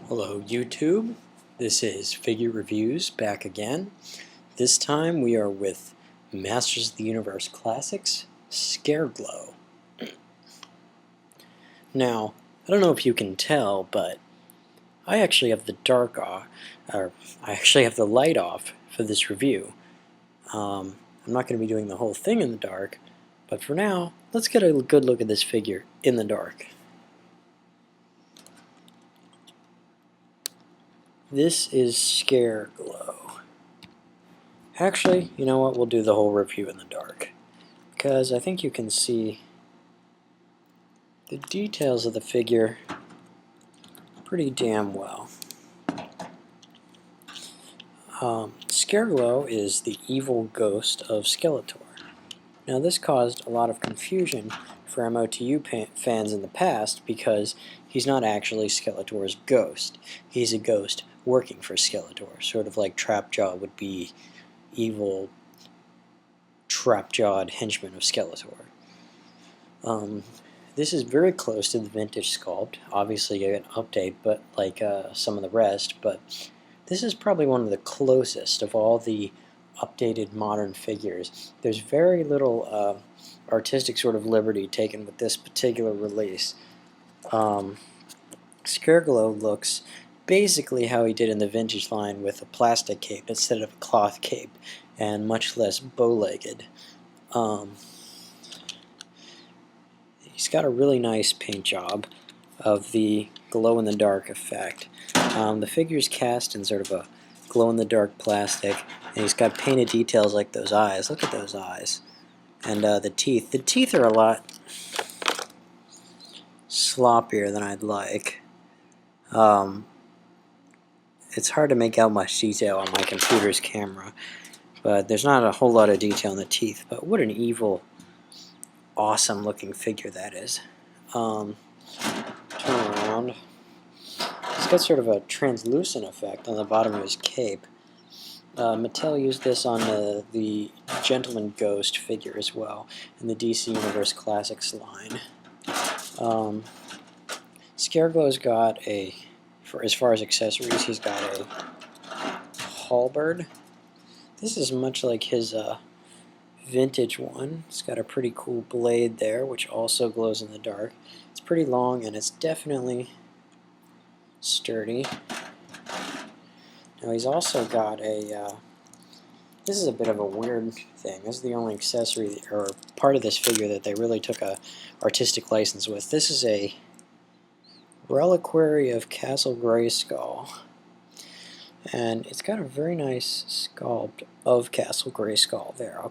Hello YouTube, this is Figure Reviews back again. This time we are with Masters of the Universe Classics, Scareglow. Now, I don't know if you can tell, but I actually have the light off for this review. I'm not going to be doing the whole thing in the dark, but for now, let's get a good look at this figure in the dark. This is Scareglow. Actually, you know what? We'll do the whole review in the dark, because I think you can see the details of the figure pretty damn well. Scareglow is the evil ghost of Skeletor. Now this caused a lot of confusion for MOTU fans in the past because he's not actually Skeletor's ghost. He's a ghost working for Skeletor, sort of like Trapjaw would be evil trap-jawed henchman of Skeletor. This is very close to the vintage sculpt. Obviously an update, but like some of the rest, but this is probably one of the closest of all the updated modern figures. There's very little artistic sort of liberty taken with this particular release. Scareglow looks basically how he did in the vintage line with a plastic cape instead of a cloth cape, and much less bow-legged. He's got a really nice paint job of the glow-in-the-dark effect. The figure's cast in sort of a glow-in-the-dark plastic, and he's got painted details like those eyes. Look at those eyes. And the teeth. The teeth are a lot sloppier than I'd like. It's hard to make out much detail on my computer's camera, but there's not a whole lot of detail in the teeth. But what an evil, awesome looking figure that is. Turn around. He's got sort of a translucent effect on the bottom of his cape. Mattel used this on the Gentleman Ghost figure as well in the DC Universe Classics line. Scareglow's got as far as accessories, he's got a halberd. This is much like his vintage one. It's got a pretty cool blade there, which also glows in the dark. It's pretty long, and it's definitely sturdy. Now he's also got a, this is a bit of a weird thing. This is the only accessory or part of this figure that they really took a artistic license with. This is a reliquary of Castle Grayskull. And it's got a very nice sculpt of Castle Grayskull there. I'll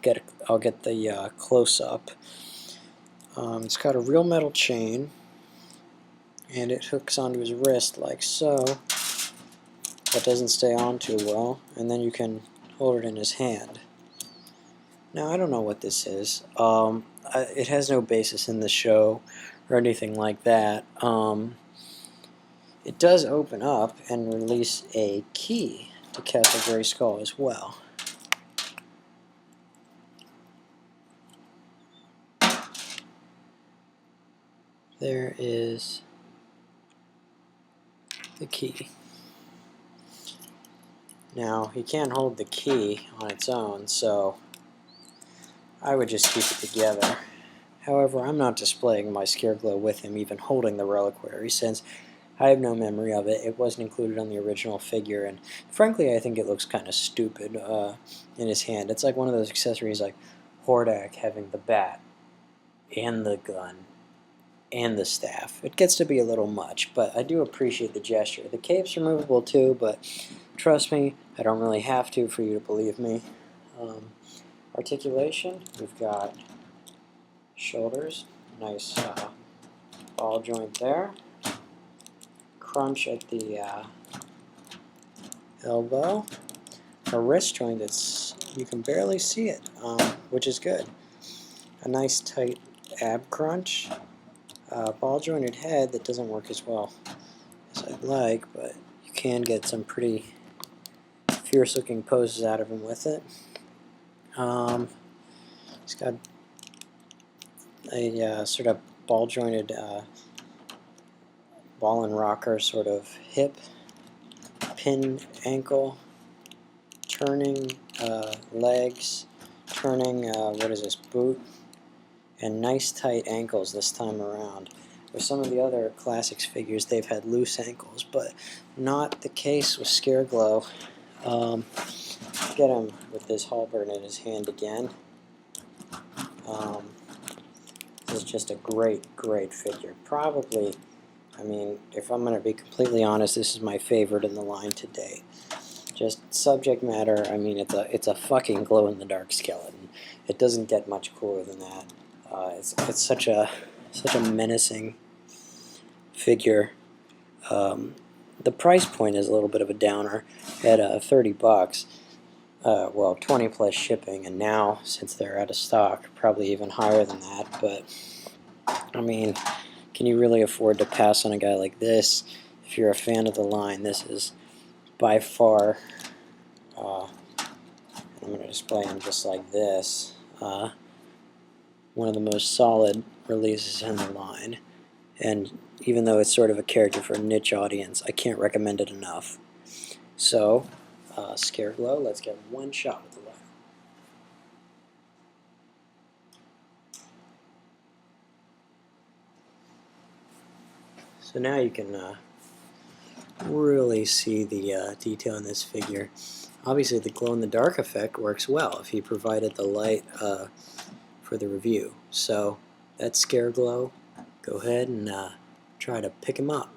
get the close-up. It's got a real metal chain, and it hooks onto his wrist like so. That doesn't stay on too well, and then you can hold it in his hand. Now I don't know what this is. It has no basis in the show or anything like that. It does open up and release a key to Castle Grayskull as well. There is the key. Now, he can't hold the key on its own, so I would just keep it together. However, I'm not displaying my Scareglow with him even holding the reliquary, since I have no memory of it. It wasn't included on the original figure, and frankly, I think it looks kind of stupid in his hand. It's like one of those accessories like Hordak having the bat and the gun and the staff. It gets to be a little much, but I do appreciate the gesture. The cape's removable too, but trust me, I don't really have to for you to believe me. Articulation, we've got shoulders, nice ball joint there. Crunch at the elbow. A wrist joint that's, you can barely see it, which is good. A nice tight ab crunch. Ball jointed head that doesn't work as well as I'd like, but you can get some pretty fierce looking poses out of him with it. He's got a sort of ball jointed ball and rocker sort of hip pin ankle, turning legs, turning, what is this, boot, and nice tight ankles this time around. With some of the other Classics figures, they've had loose ankles, but not the case with Scareglow. Get him with this halberd in his hand again. This is just a great, great figure. Probably, I mean, if I'm going to be completely honest, this is my favorite in the line today. Just subject matter, I mean, it's a fucking glow-in-the-dark skeleton. It doesn't get much cooler than that. It's such a menacing figure. The price point is a little bit of a downer at 30 bucks. Well, 20 plus shipping, and now, since they're out of stock, probably even higher than that. But, I mean, can you really afford to pass on a guy like this? If you're a fan of the line, this is by far, I'm going to display him just like this, one of the most solid releases in the line. And even though it's sort of a character for a niche audience, I can't recommend it enough. So, Scareglow, let's get one shot with the light. So now you can really see the detail in this figure. Obviously the glow-in-the-dark effect works well if he provided the light for the review. So that's Scareglow. Go ahead and try to pick him up.